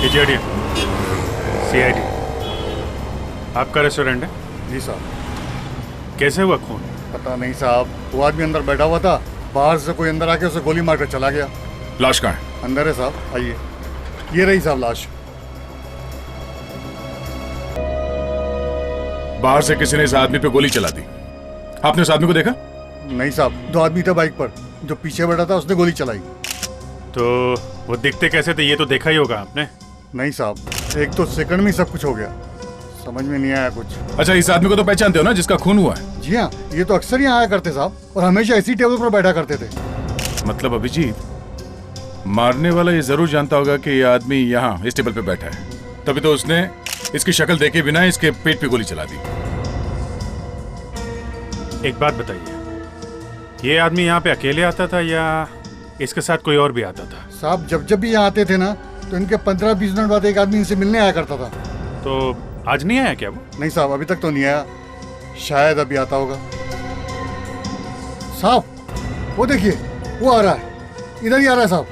KGRD CID आपका restaurant है? जी साहब। कैसे हुआ खून? पता नहीं साहब, वो आदमी अंदर बैठा हुआ था, बाहर से कोई अंदर आके उसे गोली मारकर चला गया। लाश कहाँ है? अंदर है साहब, आइए। ये रही साहब लाश। बाहर से किसी ने इस आदमी पे गोली चला दी। आपने उस आदमी को देखा? नहीं साहब, 2 आदमी थे बाइक पर, जो पीछे बैठा था उसने गोली चलाई। तो वो दिखते कैसे थे ये तो देखा ही होगा आपने? नहीं साहब, एक तो सेकंड में सब कुछ हो गया, समझ में नहीं आया कुछ। अच्छा, इस आदमी को तो पहचानते हो ना जिसका खून हुआ है? जी हाँ, ये तो अक्सर यहाँ आया करते साहब, और हमेशा इसी टेबल पर बैठा करते थे। मतलब अभिजीत, मारने वाला ये जरूर जानता होगा कि ये आदमी यहाँ इस टेबल पे बैठा है, तभी तो उसने इसकी शक्ल देखे बिना इसके पेट पे गोली चला दी। एक बात बताइए, ये आदमी यहाँ पे अकेले आता था या इसके साथ कोई और भी आता था? साहब जब जब भी यहाँ आते थे ना, तो इनके 15-20 मिनट बाद एक आदमी इनसे मिलने आया करता था। तो आज नहीं आया क्या वो? नहीं साहब, अभी तक तो नहीं आया, शायद अभी आता होगा। साहब वो देखिए, वो आ रहा है, इधर ही आ रहा है साहब।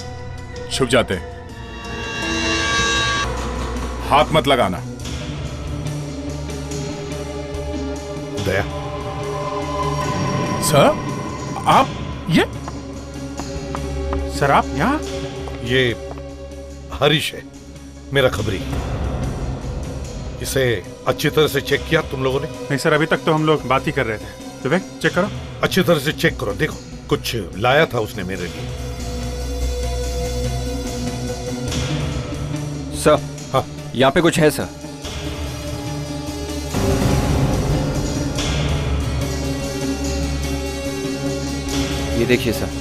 छुप जाते, हाथ मत लगाना। दया सर, आप ये? सर आप यहाँ? ये हरीश है, मेरा खबरी। इसे अच्छी तरह से चेक किया तुम लोगों ने? नहीं सर, अभी तक तो हम लोग बात ही कर रहे थे। विवेक चेक करो। अच्छी तरह से चेक करो, देखो कुछ लाया था उसने मेरे लिए। सर, हाँ यहाँ पे कुछ है सर। ये देखिए सर।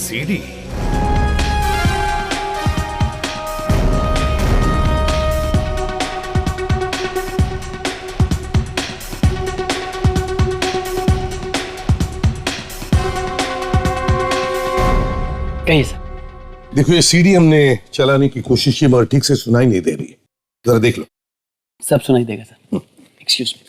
सीडी। कहीं सर। देखो, ये सीडी हमने चलाने की कोशिश की मगर ठीक से सुनाई नहीं दे रही। जरा देख लो। सब सुनाई देगा सर। Excuse me.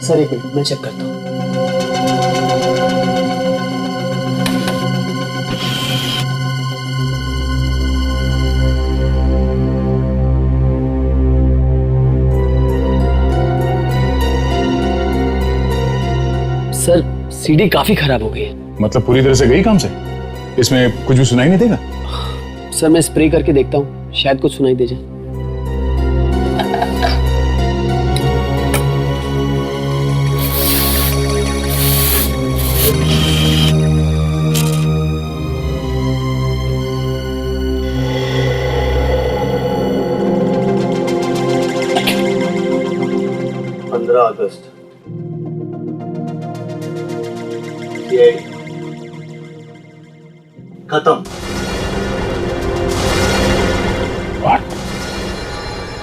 सर एक मिनट, मैं चेक करता हूँ। सर सीडी काफी खराब हो गई है। मतलब पूरी तरह से गई काम से? इसमें कुछ भी सुनाई नहीं देगा? सर मैं स्प्रे करके देखता हूँ, शायद कुछ सुनाई दे जाए। अगस्त CID खत्म।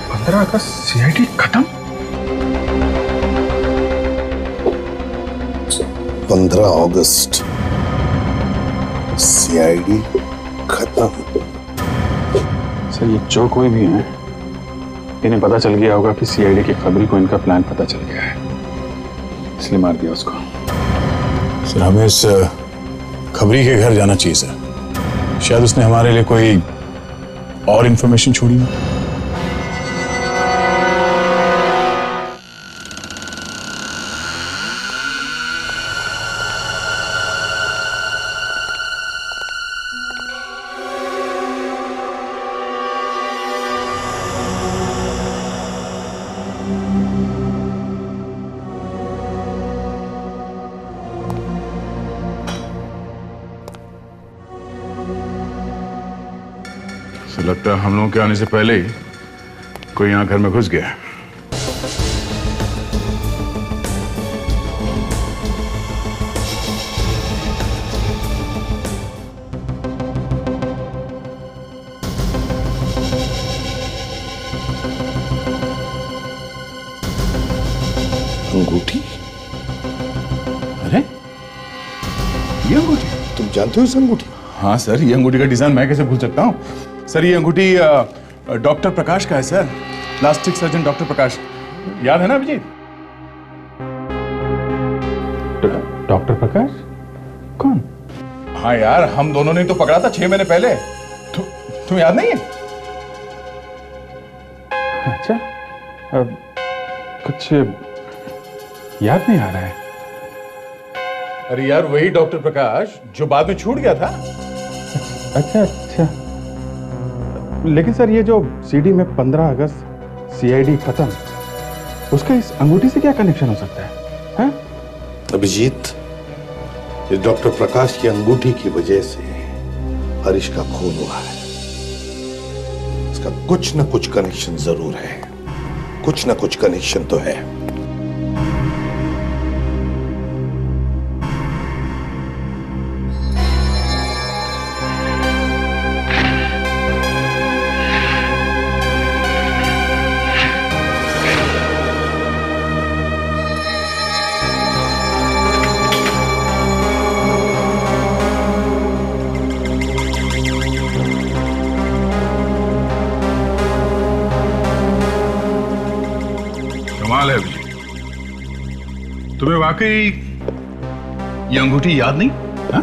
15 अगस्त CID खत्म? 15 अगस्त CID खत्म। सर ये जो कोई भी है, इन्हें पता चल गया होगा कि CID की खबरी को इनका प्लान पता चल गया है, इसलिए मार दिया उसको। सर हमें इस खबरी के घर जाना चाहिए सर, शायद उसने हमारे लिए कोई और इंफॉर्मेशन छोड़ी हो। लगता है हम लोगों के आने से पहले ही कोई यहाँ घर में घुस गया है। अंगूठी? अरे ये अंगूठी? तुम जानते हो इस अंगूठी? हाँ सर, ये अंगूठी का डिजाइन मैं कैसे भूल सकता हूँ। सर ये अंगूठी डॉक्टर प्रकाश का है सर, प्लास्टिक सर्जन डॉक्टर प्रकाश, याद है ना अभिजीत? डॉक्टर प्रकाश कौन? हाँ यार, हम दोनों ने तो पकड़ा था 6 महीने पहले, तुम्हें याद नहीं है? अच्छा, कुछ याद नहीं आ रहा है। अरे यार वही डॉक्टर प्रकाश जो बाद में छूट गया था। अच्छा अच्छा, लेकिन सर ये जो सीडी में 15 अगस्त सीआईडी खत्म, उसका इस अंगूठी से क्या कनेक्शन हो सकता है? हाँ? अभिजीत, इस डॉक्टर प्रकाश की अंगूठी की वजह से हरीश का खून हुआ है। इसका कुछ न कुछ कनेक्शन जरूर है, कुछ न कुछ कनेक्शन तो है। कमाल है अभिजीत, तुम्हें वाकई ये अंगूठी याद नहीं? हा?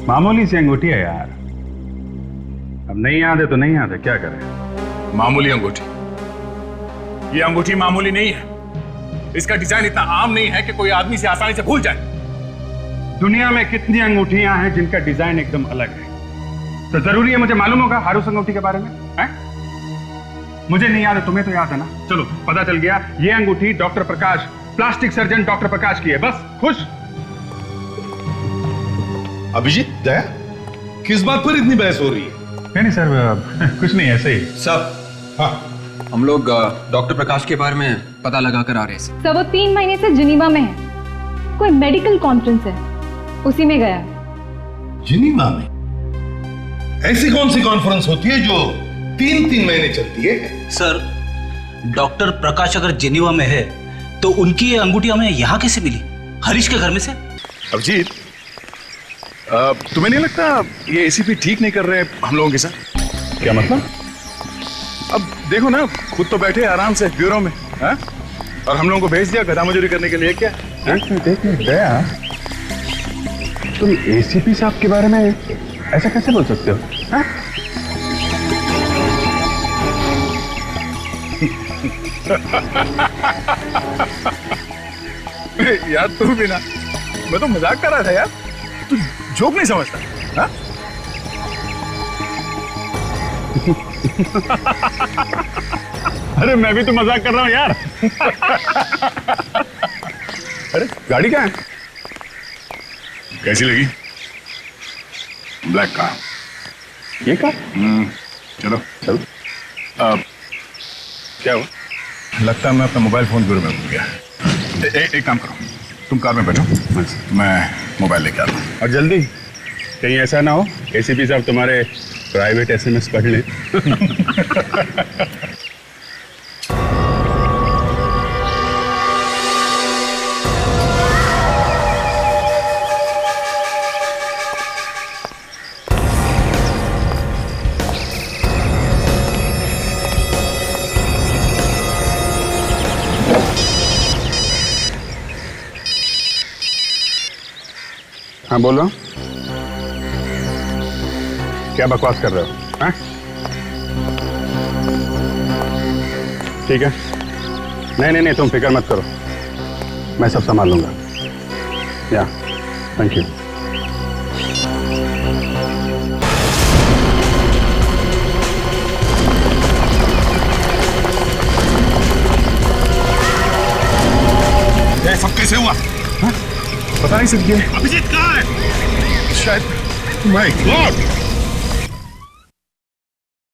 मामूली सी अंगूठी है यार, अब नहीं याद है तो नहीं याद है, क्या करें। मामूली अंगूठी? ये अंगूठी मामूली नहीं है, इसका डिजाइन इतना आम नहीं है कि कोई आदमी से आसानी से भूल जाए। दुनिया में कितनी अंगूठियां हैं जिनका डिजाइन एकदम अलग है, तो जरूरी है मुझे मालूम होगा हर उस अंगूठी के बारे में? है? मुझे नहीं याद है, तुम्हें तो याद है ना? चलो पता चल गया, ये अंगूठी डॉक्टर प्रकाश, प्लास्टिक सर्जन डॉक्टर प्रकाश की है। बस खुश? अभिजीत, दया, किस बात पर इतनी बहस हो रही है? नहीं सर, कुछ नहीं, ऐसे ही। साहब हाँ, हम लोग डॉक्टर प्रकाश के बारे में पता लगा कर आ रहे हैं। सर वो 3 महीने से जिनीवा में है, कोई मेडिकल कॉन्फ्रेंस है, उसी में गया है। जिनीवा में? ऐसी कौन सी कॉन्फ्रेंस होती है जो 3 महीने चलती है? सर, डॉक्टर प्रकाश अगर जेनीवा में है तो उनकी ये अंगूठी हमें यहाँ कैसे मिली? हरीश के घर में से? अभिजीत, तुम्हें नहीं लगता ये एसीपी ठीक नहीं कर रहे हम लोगों के साथ? क्या मतलब? अब देखो ना, खुद तो बैठे आराम से ब्यूरो में, हा? और हम लोगों को भेज दिया गधा मजूरी करने के लिए। क्या देखिए दया, तुम एसीपी साहब के बारे में ऐसा कैसे बोल सकते हो? हा? यार तू भी ना, मैं तो मजाक कर रहा था यार, तू जोक नहीं समझता? हा? अरे मैं भी तो मजाक कर रहा हूँ यार। अरे गाड़ी कहाँ है? कैसी लगी? Black car. ये कार? चलो चलो। क्या हुआ? लगता है मैं अपना मोबाइल फोन ब्यूरो में भूल गया। एक काम करो, तुम कार में बैठो, मैं मोबाइल लेके आता हूँ। और जल्दी, कहीं ऐसा ना हो एसीपी साहब तुम्हारे प्राइवेट एसएमएस पढ़ लें। हाँ बोलो, क्या बकवास कर रहे हो? हाँ? ठीक है, नहीं तुम फिक्र मत करो, मैं सब संभाल लूंगा। या थैंक यू। ये सब कैसे हुआ? हा? पता नहीं सर, ये अभिजीत कहाँ है? शायद। My God!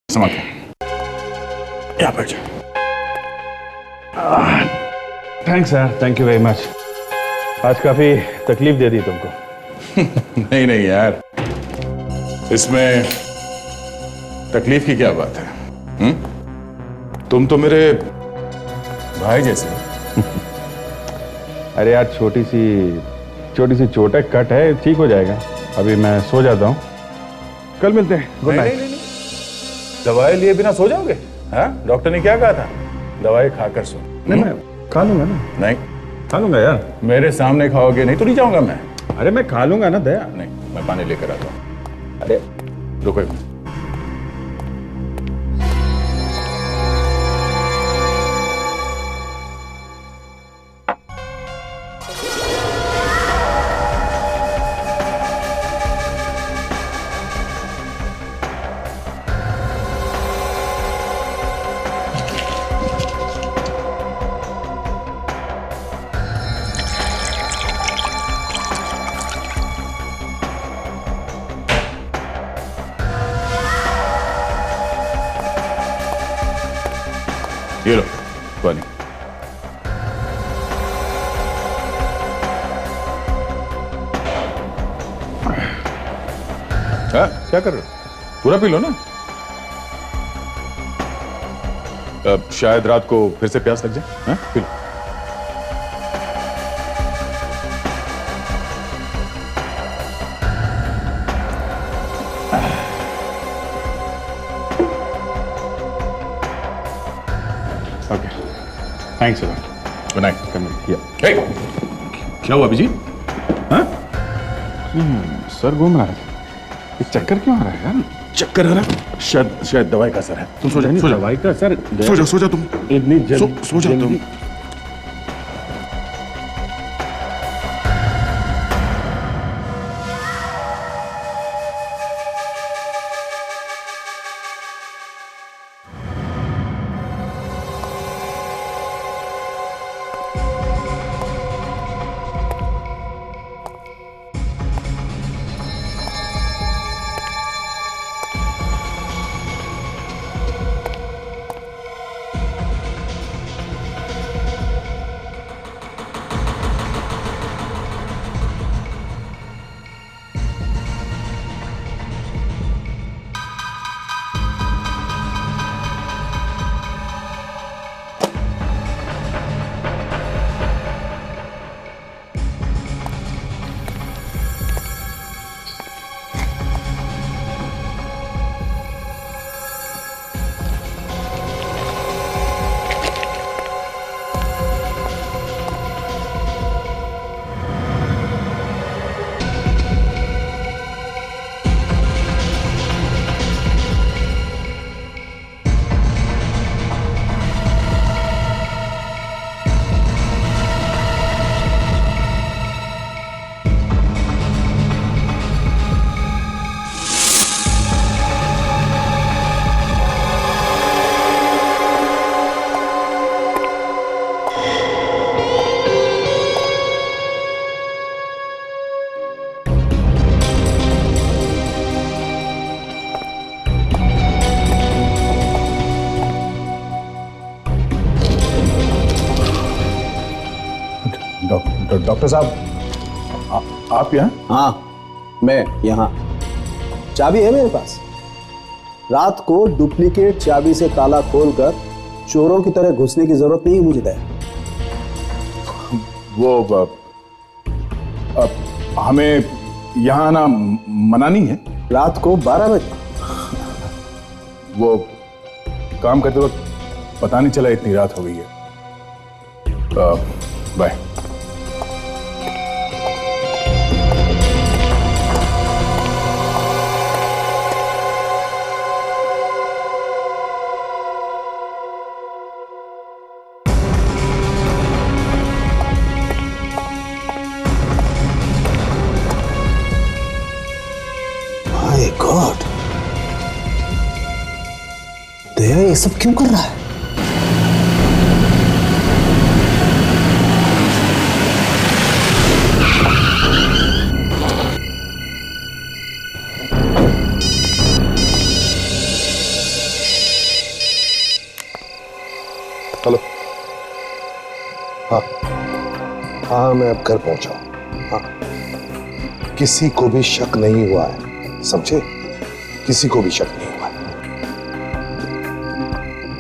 संभाल के यहाँ बैठ जा। थैंक्स यार, थैंक यू वेरी मच। आज काफी तकलीफ दे दी तुमको। नहीं यार, इसमें तकलीफ की क्या बात है? तुम तो मेरे भाई जैसे। अरे यार छोटी सी चोट है, कट है, ठीक हो जाएगा। अभी मैं सो जाता हूँ, कल मिलते हैं। Good night. दवाई लिए बिना सो जाओगे? हाँ, डॉक्टर ने क्या कहा था? दवाई खाकर सो। नहीं मैं खा लूंगा ना। नहीं खा लूंगा यार। मेरे सामने खाओगे नहीं तो नहीं जाऊंगा मैं। अरे मैं खा लूंगा ना दया। नहीं, मैं पानी लेकर आता हूँ। अरे रुको एक मिनट। ये लो पानी। हाँ, क्या कर रहे हो? पूरा पी लो ना। अब शायद रात को फिर से प्यास लग जाए। हाँ, P low. Okay, thanks a good night. क्या हुआ अभिजीत? हाँ? सर घूम रहा है। ये चक्कर क्यों आ रहा है यार? चक्कर आ रहा? शायद दवाई का असर है। तुम सो जाओ, सो जाओ। दवाई का असर? सो जाओ तुम। इतनी सो जाओ तुम। डॉक्टर साहब आप यहाँ? हाँ मैं यहाँ। चाबी है मेरे पास। रात को डुप्लीकेट चाबी से ताला खोलकर चोरों की तरह घुसने की जरूरत नहीं मुझे दया। वो हमें यहाँ आना मना नहीं है। रात को 12 बजे। वो काम करते वक्त पता नहीं चला इतनी रात हो गई है। बाय। माय गॉड, दया ये सब क्यों कर रहा है? हेलो। हाँ हाँ मैं अब घर पहुंचा हूं। हाँ, किसी को भी शक नहीं हुआ है, समझे? किसी को भी शक नहीं हुआ है।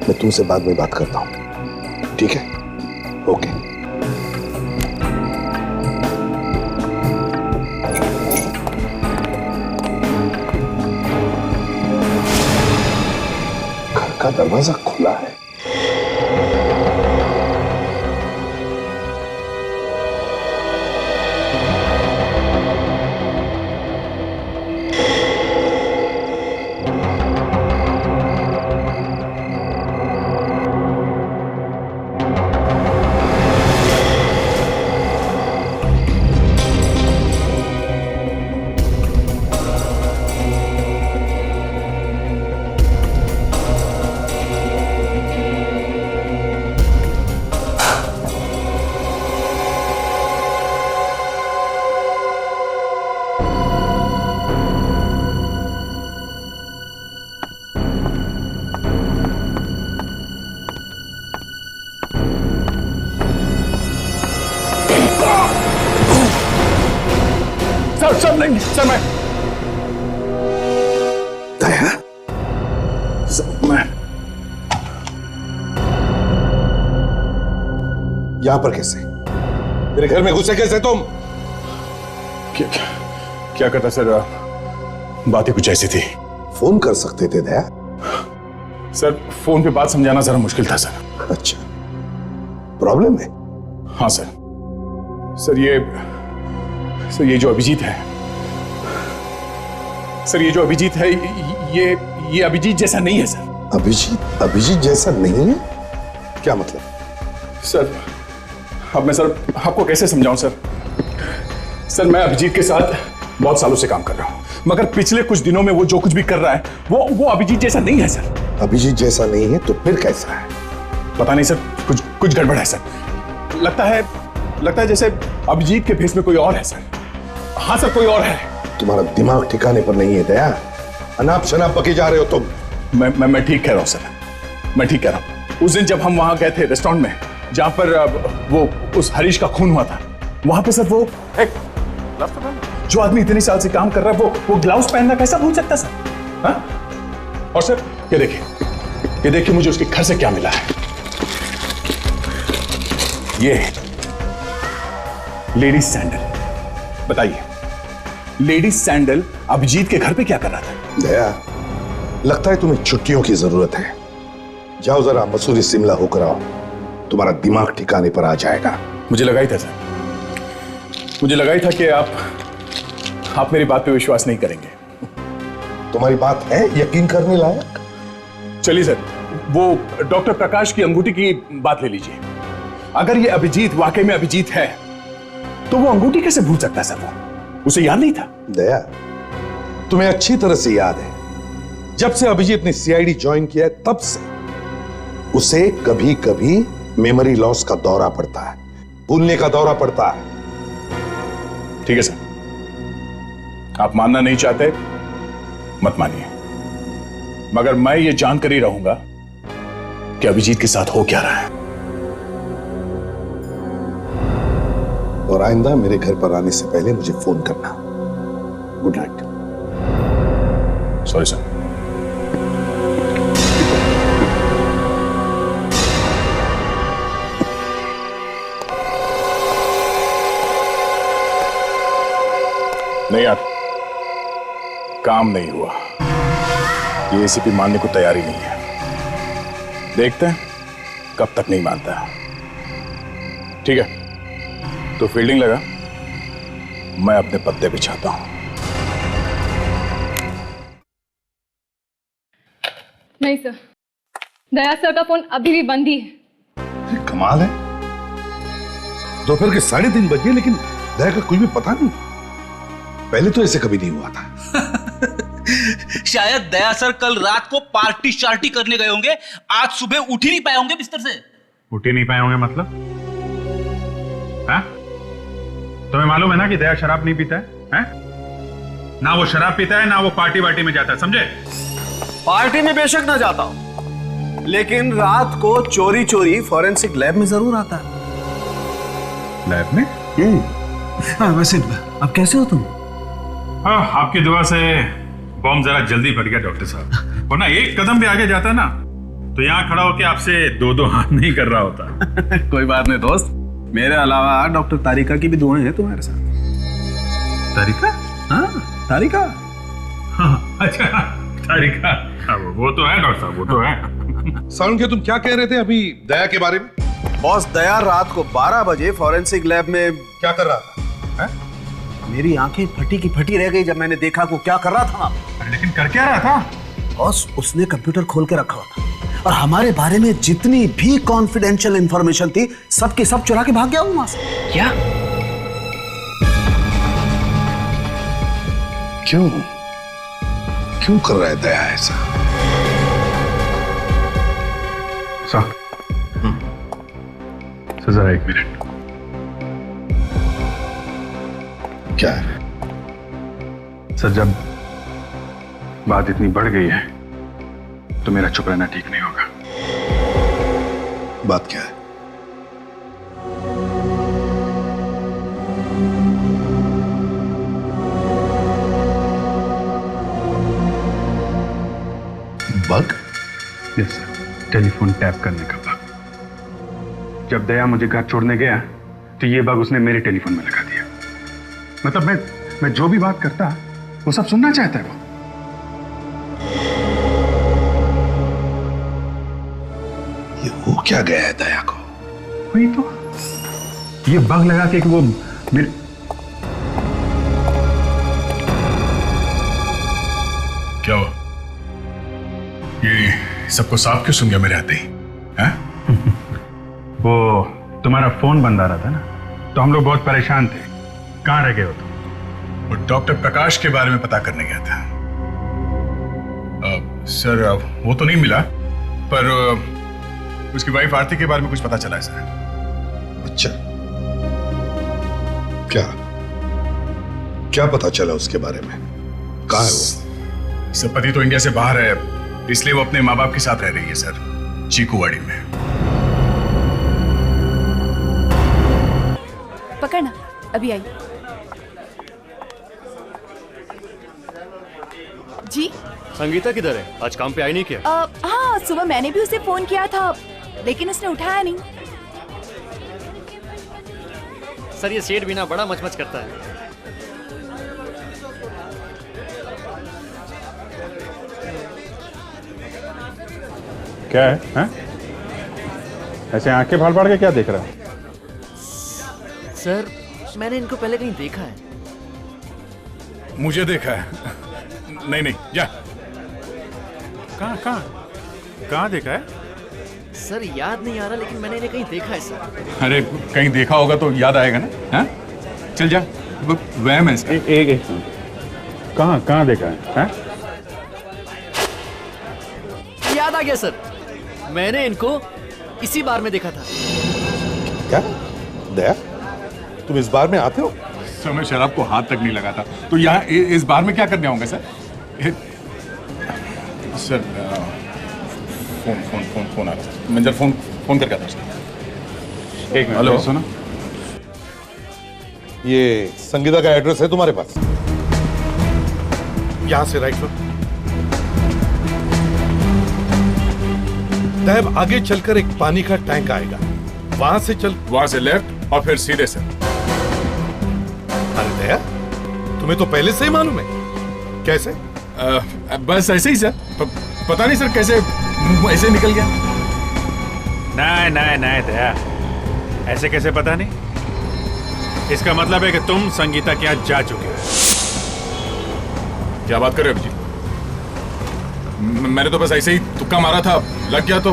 मैं तुमसे बाद में बात करता हूं, ठीक है? ओके। घर का दरवाजा खुला है। सर नहीं सर, मैं दया, मैं यहां पर कैसे? मेरे घर में घुसे कैसे तुम? क्या करता सर, बात ही कुछ ऐसी थी। फोन कर सकते थे दया। सर फोन पे बात समझाना जरा मुश्किल था सर। अच्छा, प्रॉब्लम है? हाँ सर। सर ये जो अभिजीत है, सर ये जो अभिजीत है, ये अभिजीत जैसा नहीं है सर। अभिजीत जैसा नहीं है? क्या मतलब? सर अब मैं सर आपको कैसे समझाऊं सर? सर मैं अभिजीत के साथ बहुत सालों से काम कर रहा हूं, मगर पिछले कुछ दिनों में वो जो कुछ भी कर रहा है वो अभिजीत जैसा नहीं है सर। अभिजीत जैसा नहीं है तो फिर कैसा है? पता नहीं सर, कुछ गड़बड़ है सर। लगता है जैसे अभिजीत के फेस में कोई और है सर। हाँ सर, कोई और है। तुम्हारा दिमाग ठिकाने पर नहीं है दया। अनाप शनाप बके जा रहे हो तुम। मैं ठीक कह रहा हूँ सर, मैं ठीक कह रहा हूँ। उस दिन जब हम वहां गए थे रेस्टोरेंट में, जहां पर वो उस हरीश का खून हुआ था, वहां पे सर वो एक जो आदमी इतने साल से काम कर रहा है वो ग्लव्स पहनना कैसा भूल सकता सर? हाँ? और सर ये देखिए मुझे उसके घर से क्या मिला है। ये लेडीज सैंडल। बताइए, लेडीज सैंडल अभिजीत के घर पे क्या कर रहा था? दया, लगता है तुम्हें छुट्टियों की जरूरत है। जाओ जरा मसूरी शिमला होकर आओ, तुम्हारा दिमाग ठिकाने पर आ जाएगा। मुझे लगा ही था सर, मुझे लगा ही था कि आप मेरी बात पे विश्वास नहीं करेंगे। तुम्हारी बात है यकीन करने लायक? चलिए सर, वो डॉक्टर प्रकाश की अंगूठी की बात ले लीजिए। अगर ये अभिजीत वाकई में अभिजीत है तो वो अंगूठी कैसे भूल सकता है सर? वो उसे याद नहीं था? दया, तुम्हें अच्छी तरह से याद है, जब से अभिजीत ने सीआईडी ज्वाइन किया है तब से उसे कभी कभी मेमोरी लॉस का दौरा पड़ता है, भूलने का दौरा पड़ता है। ठीक है सर, आप मानना नहीं चाहते मत मानिए, मगर मैं ये जानकर ही रहूंगा कि अभिजीत के साथ हो क्या रहा है। और आइंदा मेरे घर पर आने से पहले मुझे फोन करना। Good night. Sorry sir. नहीं यार, काम नहीं हुआ। ये एसीपी मानने को तैयार ही नहीं है। देखते हैं कब तक नहीं मानता। ठीक है, तो फील्डिंग लगा, मैं अपने पत्ते पे चाहता हूं। नहीं सर, दया सर का फोन अभी भी बंद ही है। कमाल है, दोपहर के 3:30 बजे लेकिन दया का कुछ भी पता नहीं। पहले तो ऐसे कभी नहीं हुआ था। शायद दया सर कल रात को पार्टी शार्टी करने गए होंगे, आज सुबह उठ ही नहीं पाए होंगे बिस्तर से। उठ ही नहीं पाए होंगे मतलब? हाँ? तुम्हें मालूम है ना कि दया शराब नहीं पीता है? ना वो शराब पीता है ना वो पार्टी वार्टी में जाता है, समझे? पार्टी में बेशक ना जाता हूं, लेकिन रात को चोरी चोरी फॉरेंसिक लैब में जरूर आता है। लैब में? हाँ, वैसे अब कैसे हो तुम? हाँ, आपकी दुआ से बॉम्ब जरा जल्दी फट गया डॉक्टर साहब, वरना एक कदम भी आगे जाता ना तो यहाँ खड़ा होके आपसे दो दो हाथ नहीं कर रहा होता। कोई बात नहीं दोस्त, मेरे अलावा डॉक्टर तारिका की भी दुआएं हैं तुम्हारे साथ। तारिका? हाँ, तारिका। हाँ, अच्छा तारिका। हाँ, वो तो है डॉक्टर साहब, वो तो है। साउंड तुम क्या कह रहे थे अभी दया के बारे में? बॉस, दया रात को 12 बजे फॉरेंसिक लैब में क्या कर रहा था? मेरी आंखें फटी की फटी रह गई जब मैंने देखा वो क्या कर रहा था। अरे लेकिन कर क्या रहा था? बॉस, उसने कंप्यूटर खोल के रखा हुआ था और हमारे बारे में जितनी भी कॉन्फिडेंशियल इंफॉर्मेशन थी सबके सब चुरा के भाग गया वहां से। क्या? क्यों क्यों कर रहा है दया ऐसा? सर जरा एक मिनट। क्या है? सर जब बात इतनी बढ़ गई है तो मेरा चुप रहना ठीक नहीं होगा। बात क्या है? Bug? Yes sir, telephone tap करने का बग। जब दया मुझे घर छोड़ने गया तो ये बग उसने मेरे टेलीफोन में लगा दिया। मतलब मैं जो भी बात करता वो सब सुनना चाहता है वो। ये हो क्या गया है दया को? वही तो, ये बग लगा के कि वो मेरे क्या हुआ? ये सबको साफ क्यों सुन गया मेरे आते ही? वो तुम्हारा फोन बंद आ रहा था ना, तो हम लोग बहुत परेशान थे। कहाँ रह गए हो तुम? वो डॉक्टर प्रकाश के बारे में पता करने गया था। सर वो तो नहीं मिला, पर उसकी वाइफ आरती के बारे में कुछ पता चला है सर। अच्छा, क्या क्या पता चला उसके बारे में? कहाँ है वो? सर पति तो इंडिया से बाहर है, इसलिए वो अपने माँ बाप के साथ रह रही है सर, चीकूवाड़ी में। पकड़ना, अभी आई। जी संगीता किधर है? आज काम पे आई नहीं क्या? हाँ, सुबह मैंने भी उसे फोन किया था लेकिन उसने उठाया नहीं। सर ये सेठ भी ना बड़ा मचमच करता है। क्या है? हैं? ऐसे आंखें फाड़ फाड़ के क्या देख रहा है? सर मैंने इनको पहले कहीं देखा है। मुझे देखा है। नहीं नहीं, जा। कहाँ देखा है? सर याद नहीं आ रहा, लेकिन मैंने इन्हें कहीं देखा है सर। अरे कहीं देखा होगा तो याद आएगा ना। हाँ? चल जा, वहम है इसका। एक कहाँ देखा है? याद आ गया सर, मैंने इनको इसी बार में देखा था। क्या दया, तुम इस बार में आते हो? सर मैं शराब को हाथ तक नहीं लगाता, तो यहाँ इस बार में क्या करने आऊंगा सर? सर फोन आ रहा है। मैं जरा फोन करके आता हूँ। एक मिनट, हेलो, सुनो। ये संगीता का एड्रेस है तुम्हारे पास? यहां से राइट लो। तब आगे चलकर एक पानी का टैंक आएगा, वहां से चल। वहां से लेफ्ट और फिर सीधे सर। अरे दया, तुम्हें तो पहले से ही मालूम है। कैसे? बस ऐसे ही सर, पता नहीं सर कैसे ऐसे निकल गया। नहीं दया, ऐसे कैसे पता नहीं? इसका मतलब है कि तुम संगीता के यहाँ जा चुके हो। क्या बात कर रहे हो अभिजीत? मैंने तो बस ऐसे ही तुक्का मारा था, लग गया तो।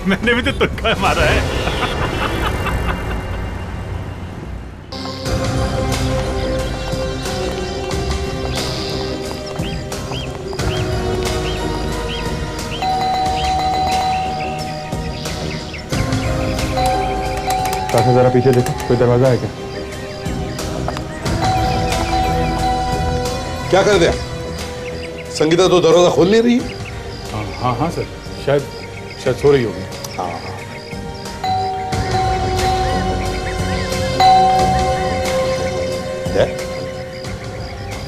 मैंने भी तो तुक्का मारा है। काफी जरा पीछे देखो, कोई दरवाजा है क्या? क्या कर दिया? संगीता तो दरवाजा खोल नहीं रही है। हाँ सर, शायद सो रही होगी।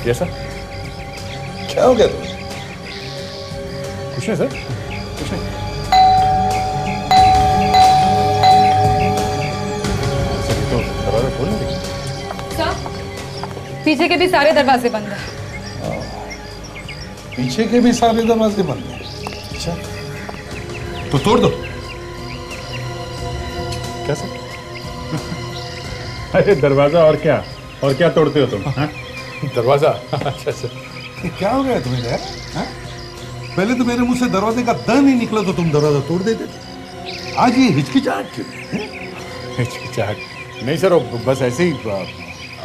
Yes sir. क्या हो गया तुम्हें? कुछ नहीं सर, कुछ नहीं। तो दरवाजा खोल नहीं। सर, पीछे के भी सारे दरवाजे बंद हैं। पीछे के भी सारे दरवाजे बंद हैं। अच्छा, तो तोड़ दो। कैसे? अरे दरवाजा और क्या तोड़ते हो तुम? दरवाजा? अच्छा अच्छा। ये क्या हो गया तुम्हें यार? हाँ? पहले तो मेरे मुंह से दरवाजे का द नहीं निकला तो तुम दरवाजा तोड़ देते। आज ये हिचकिचाहट क्यों? हिचकिचाहट नहीं सर, बस ऐसे ही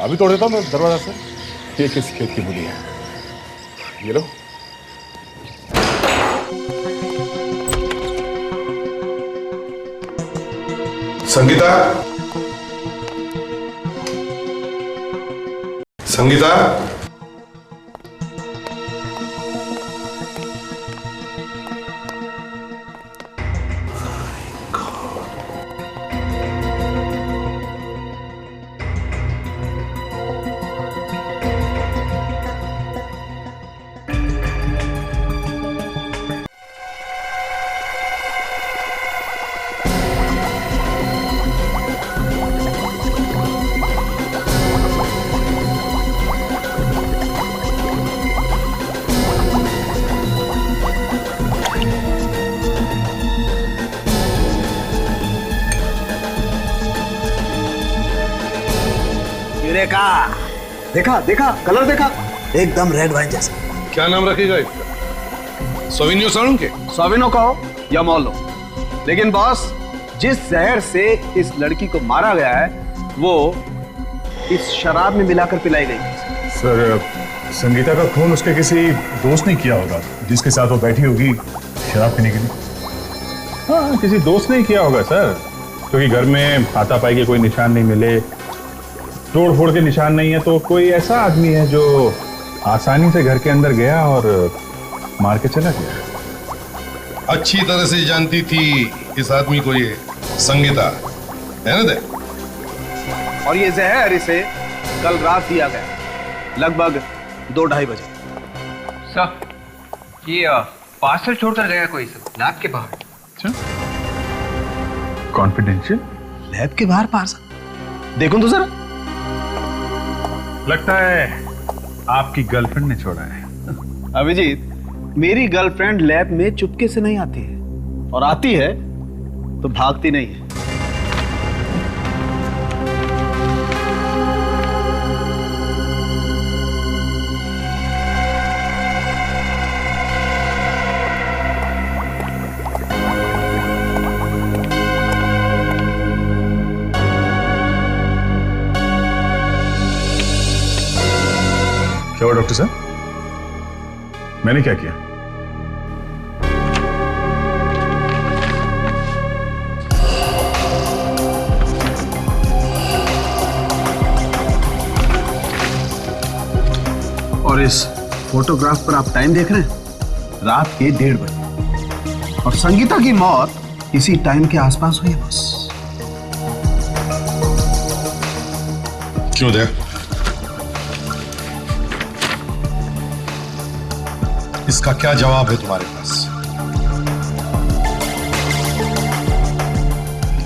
अभी तोड़ देता हूँ मैं दरवाजा से। ये किस खेत की मूली है? ये लो। संगीता, संगीता, देखा देखा कलर देखा, एकदम रेड वाइन जैसा। क्या नाम रखेगा इसका? सोविनियो साळुंके? सोविनो कहो या मोलो, लेकिन बॉस जिस जहर से इस लड़की को मारा गया है वो इस शराब में मिलाकर पिलाई गई। सर, संगीता का खून उसके किसी दोस्त ने किया होगा जिसके साथ वो बैठी होगी शराब पीने के लिए। हाँ, किसी दोस्त ने किया होगा सर, क्योंकि घर में हाथापाई के कोई निशान नहीं मिले, तोड़ फोड़ के निशान नहीं है, तो कोई ऐसा आदमी है जो आसानी से घर के अंदर गया और मार के चला गया। अच्छी तरह से जानती थी इस आदमी को ये संगीता, है ना दे? और ये जहर इसे कल रात दिया गया, लगभग 2-2:30 बजे। सर, ये पार्सल छोड़कर गया कोई सब लैब के बाहर। अच्छा, कॉन्फिडेंशियल? लैब के बाहर पार्सल? देखो तो जरा। लगता है आपकी गर्लफ्रेंड ने छोड़ा है। अभिजीत, मेरी गर्लफ्रेंड लैब में चुपके से नहीं आती है, और आती है तो भागती नहीं है। क्या हुआ डॉक्टर साहब? मैंने क्या किया? और इस फोटोग्राफ पर आप टाइम देख रहे हैं, रात के 1:30 बजे, और संगीता की मौत इसी टाइम के आसपास हुई है बस। क्यों दे? इसका क्या जवाब है तुम्हारे पास?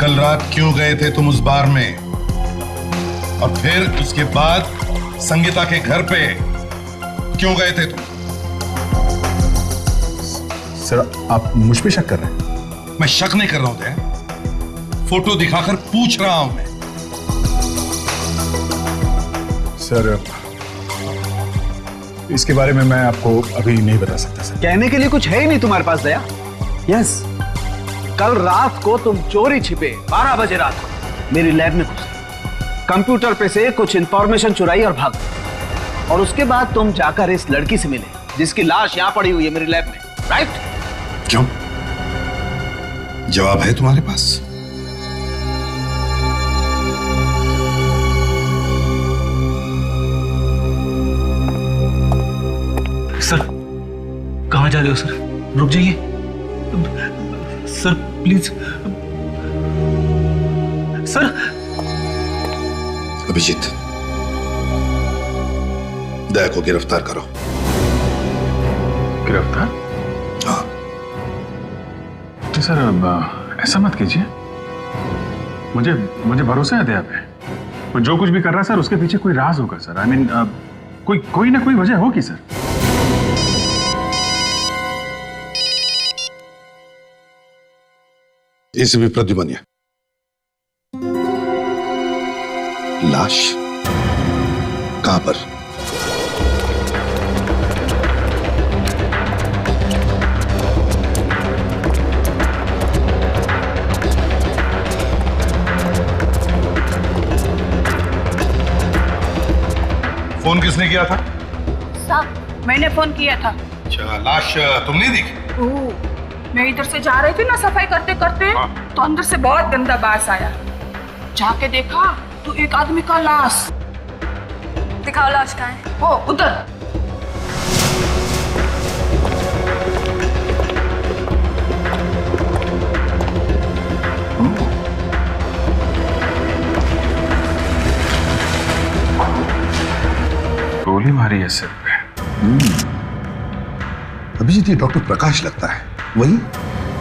कल रात क्यों गए थे तुम उस बार में? और फिर उसके बाद संगीता के घर पे क्यों गए थे तुम? सर, आप मुझ पे शक कर रहे हैं? मैं शक नहीं कर रहा हूं दे, फोटो दिखाकर पूछ रहा हूं मैं। सर, इसके बारे में मैं आपको अभी नहीं बता सकता सर। कहने के लिए कुछ है ही नहीं तुम्हारे पास दया? यस, कल रात को तुम चोरी छिपे 12 बजे रात को मेरी लैब में घुसे, कंप्यूटर पे से कुछ इंफॉर्मेशन चुराई और भाग गए, और उसके बाद तुम जाकर इस लड़की से मिले जिसकी लाश यहां पड़ी हुई है मेरी लैब में, राइट? क्यों? जवाब है तुम्हारे पास? सर, कहां जा रहे हो सर? रुक जाइए सर, प्लीज सर। अभिजीत, दया को गिरफ्तार करो। गिरफ्तार? हाँ, देखिए सर, अब ऐसा मत कीजिए। मुझे मुझे भरोसा है दया पे। वो जो कुछ भी कर रहा है सर, उसके पीछे कोई राज होगा सर। आई मीन कोई ना कोई वजह होगी सर। एसीपी प्रद्युमन, लाश कहां पर? फोन किसने किया था? साहब मैंने फोन किया था। अच्छा, लाश तुमने देखी? मैं इधर से जा रही थी ना सफाई करते करते, तो अंदर से बहुत गंदा बास आया। जाके देखा तो एक आदमी का लाश। दिखाओ लाश कहाँ है? वो उधर। गोली मारी है सिर पे। अभिजीत, ये डॉक्टर प्रकाश लगता है, वही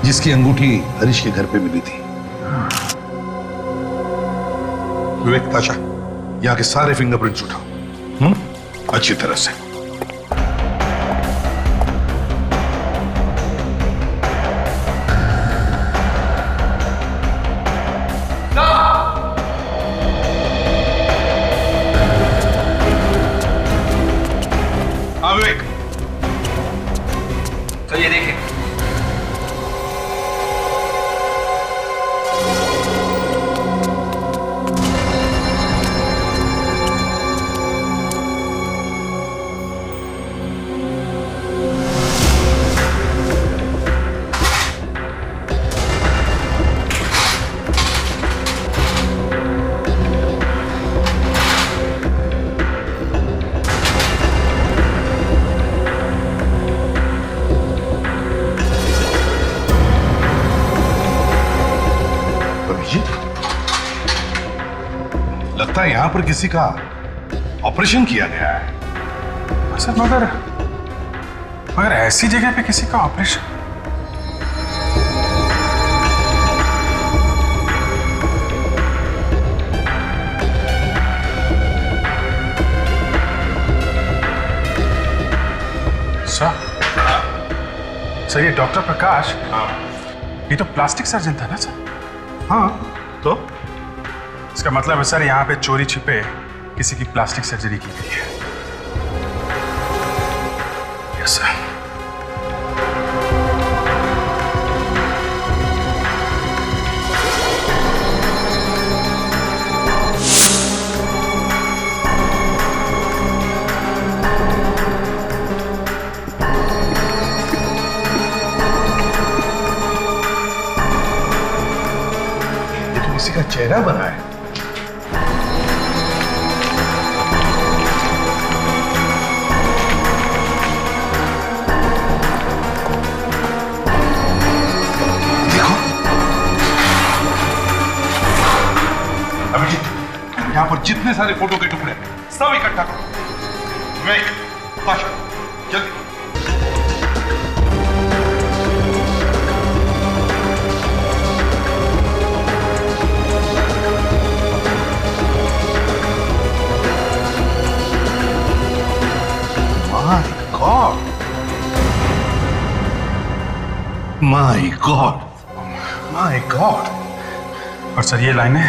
जिसकी अंगूठी हरीश के घर पे मिली थी। विवेक, ताशा, यहाँ के सारे फिंगरप्रिंट्स उठाओ अच्छी तरह से। हाँ विवेक, तो ये देखें। लगता है यहां पर किसी का ऑपरेशन किया गया है। सर मगर ऐसी जगह पे किसी का ऑपरेशन? सर ये डॉक्टर प्रकाश, ये तो प्लास्टिक सर्जन था ना सर? हाँ, तो इसका मतलब है सर यहाँ पे चोरी छिपे किसी की प्लास्टिक सर्जरी की गई है। Yes sir. ये तो किसी का चेहरा बना है। यहाँ पर जितने सारे फोटो के टुकड़े सब इकट्ठा करो। विवेक, ताशा, जल्दी। My God, my God. और सर ये लाइनें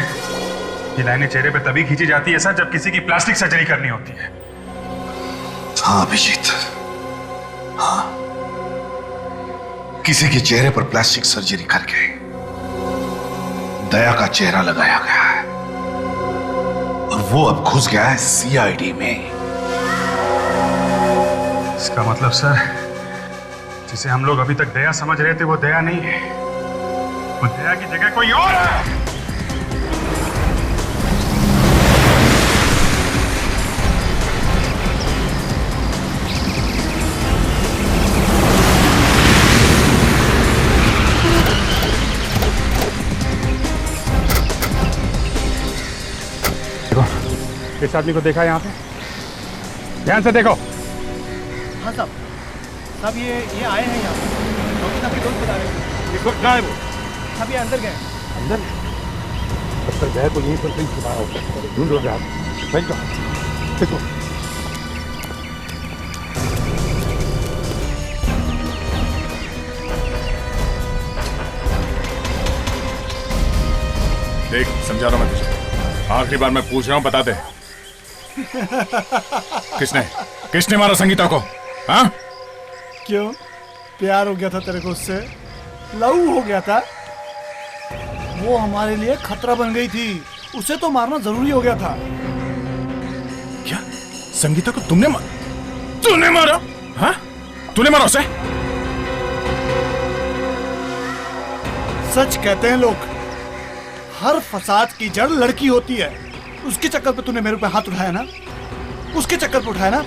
चेहरे पे तभी खींची जाती है सर जब किसी की प्लास्टिक सर्जरी करनी होती है। हाँ अभिजीत, हाँ, किसी के चेहरे पर प्लास्टिक सर्जरी करके दया का चेहरा लगाया गया है और वो अब घुस गया है सीआईडी में। इसका मतलब सर जिसे हम लोग अभी तक दया समझ रहे थे वो दया नहीं है, वो दया की जगह कोई और है। इस आदमी को देखा यहाँ पे? ध्यान से देखो। हाँ साहब, ये आए हैं यहाँ पे। डॉक्टर साहब के दोस्त बता रहे हैं। इस वक्त कहाँ है वो? अभी अंदर गए। अंदर? तब तक गए तो यहीं पर कहीं छुपा होगा। ढूंढ लो आप। बैठ जाओ। देखो। देख, समझा रहा हूं मैं तुझे। आखिरी बार मैं पूछ रहा हूं, बता दे। किसने मारा संगीता को? हाँ? क्यों? प्यार हो गया था तेरे को उससे? लव हो गया था? वो हमारे लिए खतरा बन गई थी, उसे तो मारना जरूरी हो गया था। क्या? संगीता को तूने मारा? हाँ? तूने मारा उसे? सच कहते हैं लोग, हर फसाद की जड़ लड़की होती है। उसके चक्कर पे तूने मेरे पे हाथ उठाया ना, उसके चक्कर पे उठाया ना।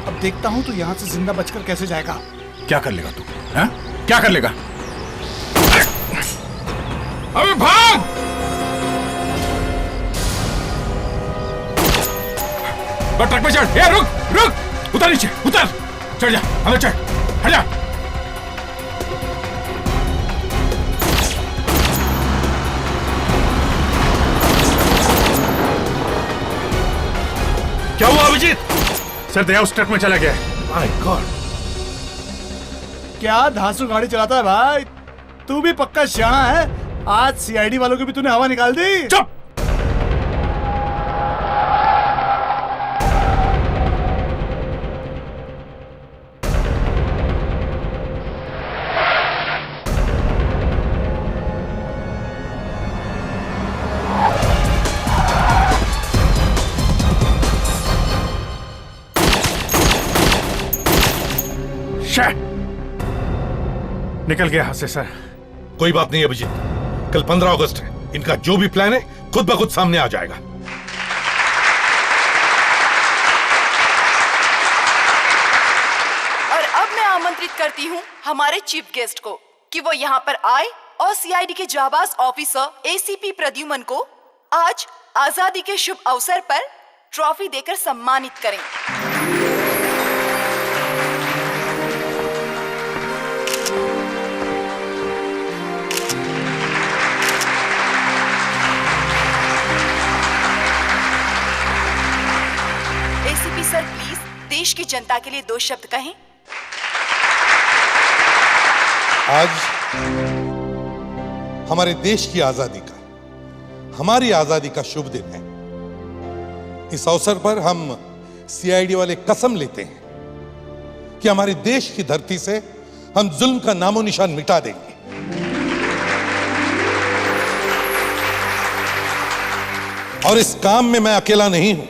अब देखता हूं तू यहां से जिंदा बचकर कैसे जाएगा। क्या कर लेगा तू? हाँ? क्या कर लेगा? अबे भाग! ट्रक पे चढ़। ए, रुक! उतर नीचे, उतर! चढ़ जा, अंदर चढ़, हट जा। क्या हुआ अभिजीत? सर, दया उस ट्रक में चला गया है। माय गॉड, क्या धांसू गाड़ी चलाता है भाई। तू भी पक्का शाना है। आज सीआईडी वालों की भी तूने हवा निकाल दी। चुप! निकल गया हाथ से सर। कोई बात नहीं अभिजीत, कल 15 अगस्त है। इनका जो भी प्लान है खुद ब खुद सामने आ जाएगा। और अब मैं आमंत्रित करती हूँ हमारे चीफ गेस्ट को कि वो यहाँ पर आए और सीआईडी के जाबाज ऑफिसर एसीपी प्रद्युमन को आज आजादी के शुभ अवसर पर ट्रॉफी देकर सम्मानित करें। सर प्लीज देश की जनता के लिए 2 शब्द कहें। आज हमारे देश की आजादी का, हमारी आजादी का शुभ दिन है। इस अवसर पर हम सीआईडी वाले कसम लेते हैं कि हमारे देश की धरती से हम जुल्म का नामो निशान मिटा देंगे। और इस काम में मैं अकेला नहीं हूं,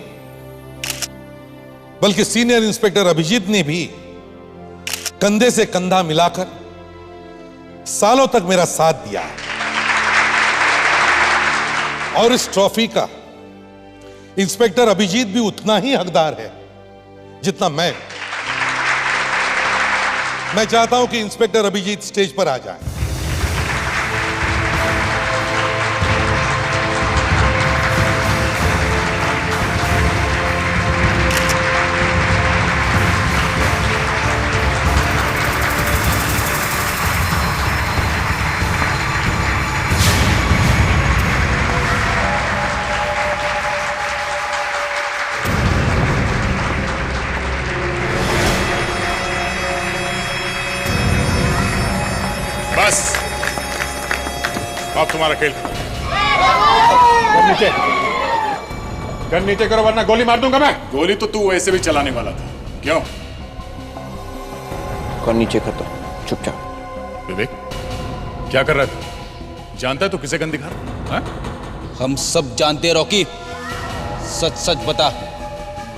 बल्कि सीनियर इंस्पेक्टर अभिजीत ने भी कंधे से कंधा मिलाकर सालों तक मेरा साथ दिया है। और इस ट्रॉफी का इंस्पेक्टर अभिजीत भी उतना ही हकदार है जितना मैं चाहता हूं कि इंस्पेक्टर अभिजीत स्टेज पर आ जाए। बस, अब तुम्हारा खेल। गन नीचे करो वरना गोली मार दूंगा मैं। गोली तो तू वैसे भी चलाने वाला था, क्यों? गन नीचे कर दो, चुपचाप। विवेक, क्या कर रहा था? जानता है तू किसे गन दिखा रहा? हम सब जानते हैं रॉकी। सच सच बता,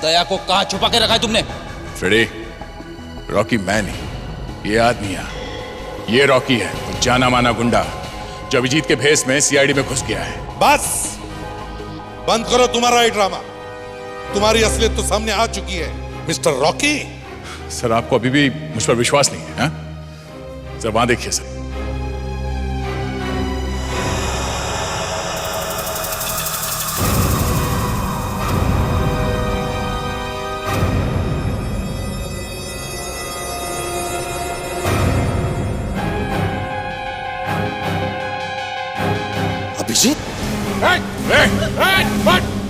दया को कहां छुपा के रखा है तुमने? फ्रेडी, रॉकी मैं नहीं, ये आदमी है। ये रॉकी है, वो जाना माना गुंडा जो अभिजीत के भेस में सीआईडी में घुस गया है। बस बंद करो तुम्हारा ये ड्रामा। तुम्हारी असलियत तो सामने आ चुकी है मिस्टर रॉकी। सर, आपको अभी भी मुझ पर विश्वास नहीं है? सर, वहां देखिए सर।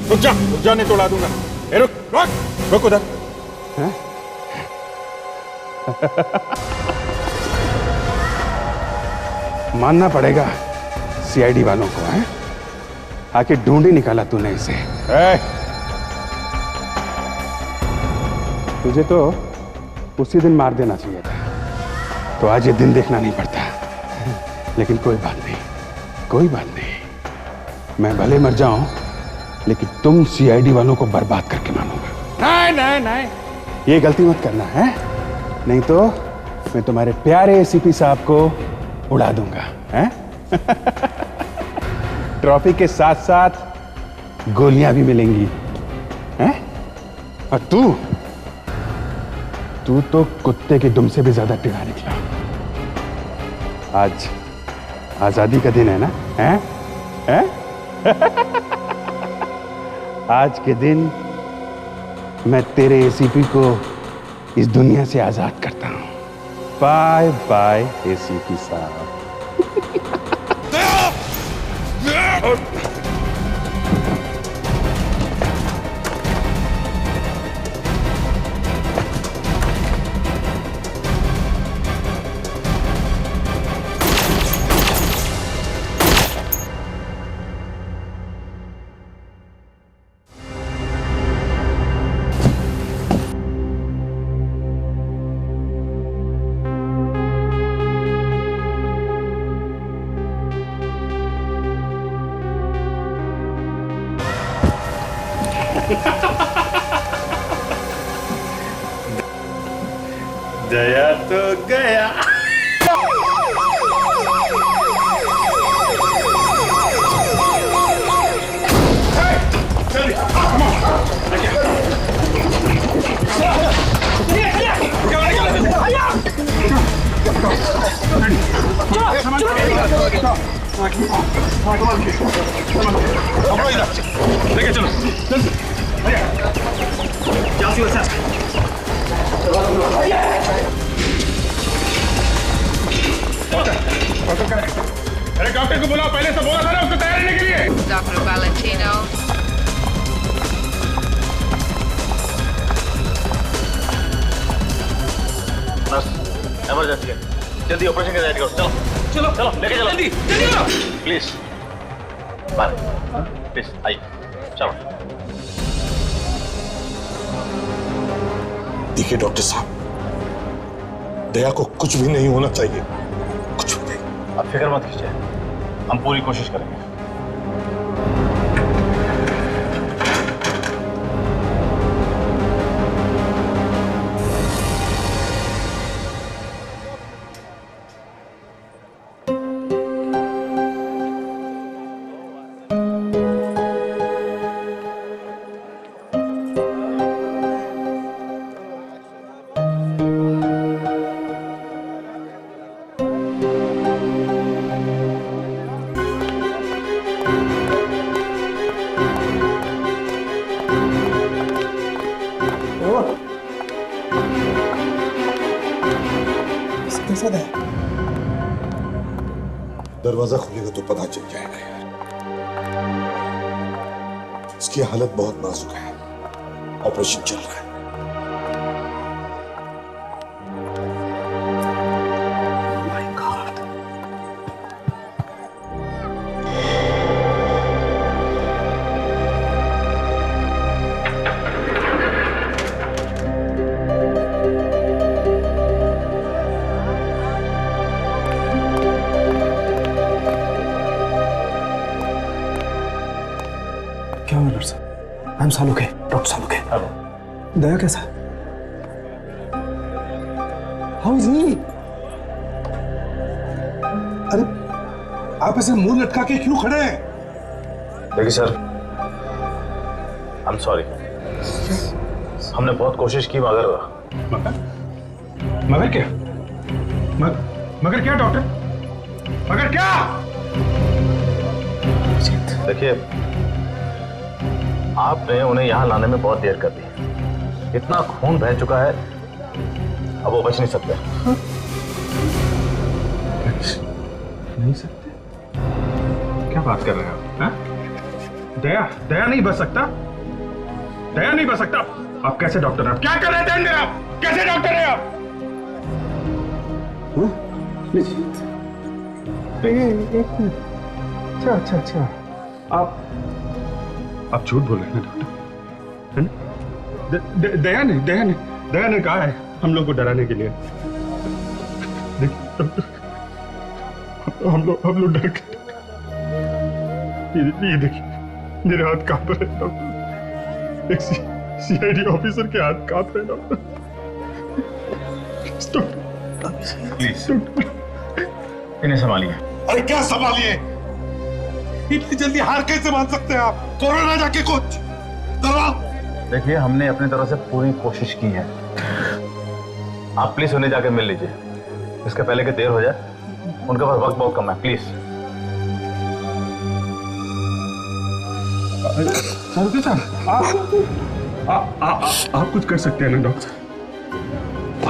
रुक जा नहीं तो उड़ा दूंगा। ए रुक रुक रुक उधर। हैं? मानना पड़ेगा सीआईडी वालों को, है? आके ढूंढ ही निकाला तूने इसे। तुझे तो उसी दिन मार देना चाहिए था, तो आज ये दिन देखना नहीं पड़ता। लेकिन कोई बात नहीं, कोई बात नहीं। मैं भले मर जाऊं, लेकिन तुम सीआईडी वालों को बर्बाद करके मानूंगा। नहीं नहीं नहीं, ये गलती मत करना है, नहीं तो मैं तुम्हारे प्यारे एसीपी साहब को उड़ा दूंगा, हैं? ट्रॉफी के साथ साथ गोलियां भी मिलेंगी, हैं? और तू तो कुत्ते के दुम से भी ज्यादा टिढ़ा निकला। आज आजादी का दिन है ना, हैं? हैं? आज के दिन मैं तेरे एसीपी को इस दुनिया से आजाद करता हूं। बाय बाय एसीपी साहब। दया तो गया। लेके चलो अरे डॉक्टर को बुलाओ, पहले से बोला था ना उसको तैयार रहने के लिए। Doctor Valentino. नर्स, इमरजेंसी है, जल्दी ऑपरेशन की तैयारी करो। चलो चलो चलो लेके चलो, जल्दी जल्दी करो प्लीज। बाय प्लीज आइए, चलो। देखिए डॉक्टर साहब, दया को कुछ भी नहीं होना चाहिए, कुछ भी। आप फिक्र मत कीजिए, हम पूरी कोशिश करेंगे। दरवाजा खुलेगा तो पता चल जाएगा यार। उसकी हालत बहुत नाजुक है, ऑपरेशन चल रहा है। क्या हुआ नर्स? आई एम सालुक है, डॉक्टर सालुक है। हेलो। दया कैसा? How is he? अरे आप ऐसे मुंह लटका के क्यों खड़े हैं? देखिए सर, आई एम सॉरी, हमने बहुत कोशिश की मगर मगर क्या? मगर क्या डॉक्टर? मगर क्या? देखिए, आपने उन्हें यहां लाने में बहुत देर कर दी। इतना खून बह चुका है, अब वो बच नहीं सकते। नहीं सकते? क्या बात कर रहे हैं आप? दया दया नहीं बच सकता, दया नहीं बच सकता। आप कैसे डॉक्टर हैं? आप क्या कर रहे थे अंदर? आप कैसे डॉक्टर हैं आप? अच्छा अच्छा अच्छा, आप झूठ बोल रहे हैं डॉक्टर, है ना? दया ने कहा है हम लोग को डराने के लिए। देखिए डॉक्टर, हम लोग डर गए। ये देखिए मेरे हाथ कांप रहे हैं डॉक्टर, एक सीआईडी ऑफिसर के हाथ कांप रहे हैं डॉक्टर। प्लीज इन्हें संभालिए। अरे क्या संभालिए? इतनी जल्दी हार कैसे मान सकते हैं आप? कोरोना जाके कुछ करवाओ। देखिए हमने अपनी तरफ से पूरी कोशिश की है, आप प्लीज उन्हें जाके मिल लीजिए, इसके पहले कि देर हो जाए। उनके पास वक्त बहुत कम है, प्लीज। डॉक्टर साहब आप कुछ कर सकते हैं ना डॉक्टर,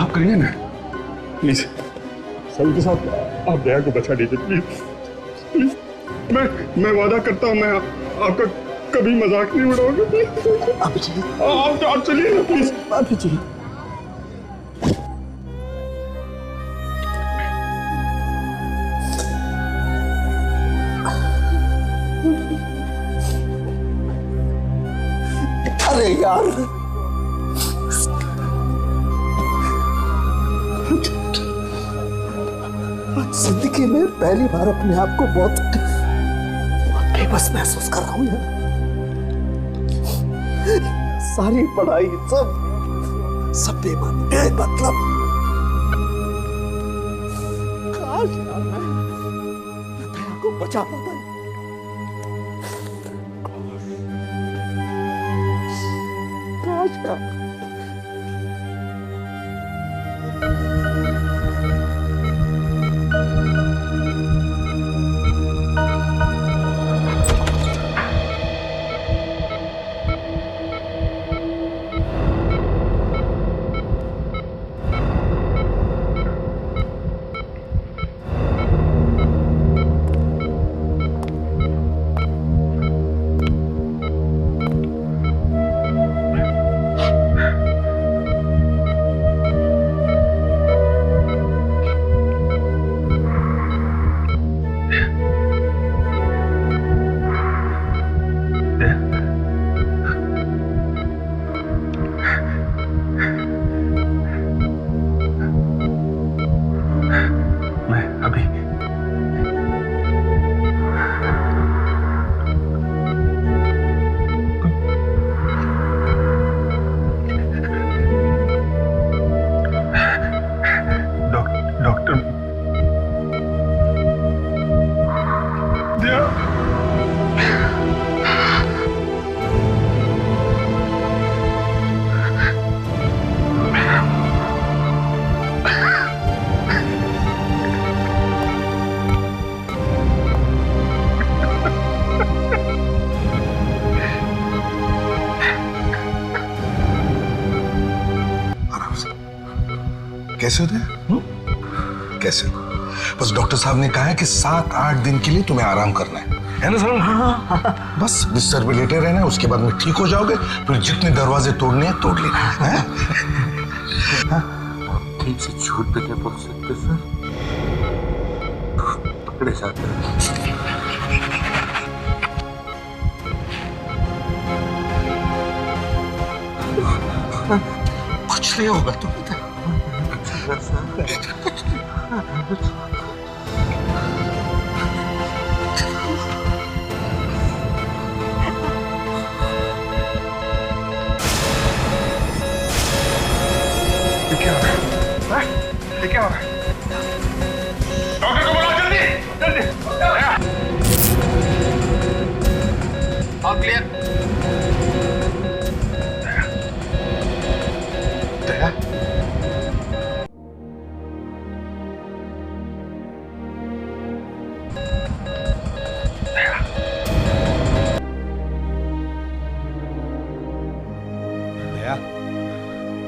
आप करिए ना प्लीज। सर साहब आप दया को बचा दीजिए प्लीज प्लीज। मैं वादा करता हूँ मैं आपका कभी मजाक नहीं उड़ाऊंगा। आप चलिए ना प्लीज, आप ही चलिए। अरे यार जिंदगी में पहली बार अपने आप को बहुत बेबस महसूस कर रहा हूं यार। सारी पढ़ाई सब बेमतलब। काश यार मैं दया को बचा पाता। काश यार। कैसे होते हैं? कैसे? बस डॉक्टर साहब ने कहा है कि 7-8 दिन के लिए तुम्हें आराम करना है ना सर? हाँ। बस बिस्तर पे लेटे रहना है, उसके बाद में ठीक हो जाओगे, फिर जितने दरवाजे तोड़ने हैं तोड़ लेना है। ठीक से झूठ भी नहीं बोल सकते सर, पकड़े जाते हैं। कुछ नहीं होगा तो बता। क्या हो रहा है? क्या हो रहा है? डॉक्टर को बुलाओ जल्दी जल्दी। All clear. दया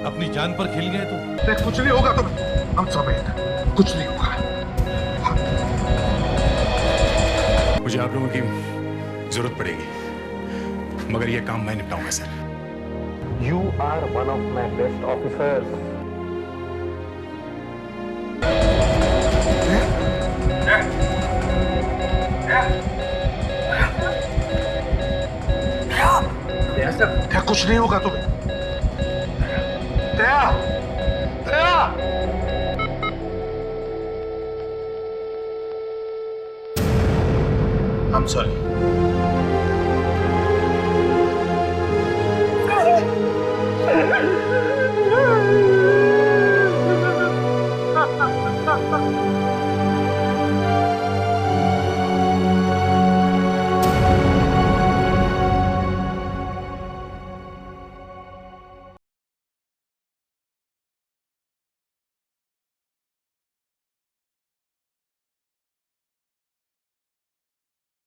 अपनी जान पर खेल गए तुम। देख कुछ नहीं होगा तुम्हें, हम सब हैं, कुछ नहीं होगा। मुझे आप लोगों की जरूरत पड़ेगी। मगर ये काम मैं निपटाऊंगा sir. You are one of my best officers. क्या कुछ नहीं होगा तुम्हें? दया, दया। I'm sorry.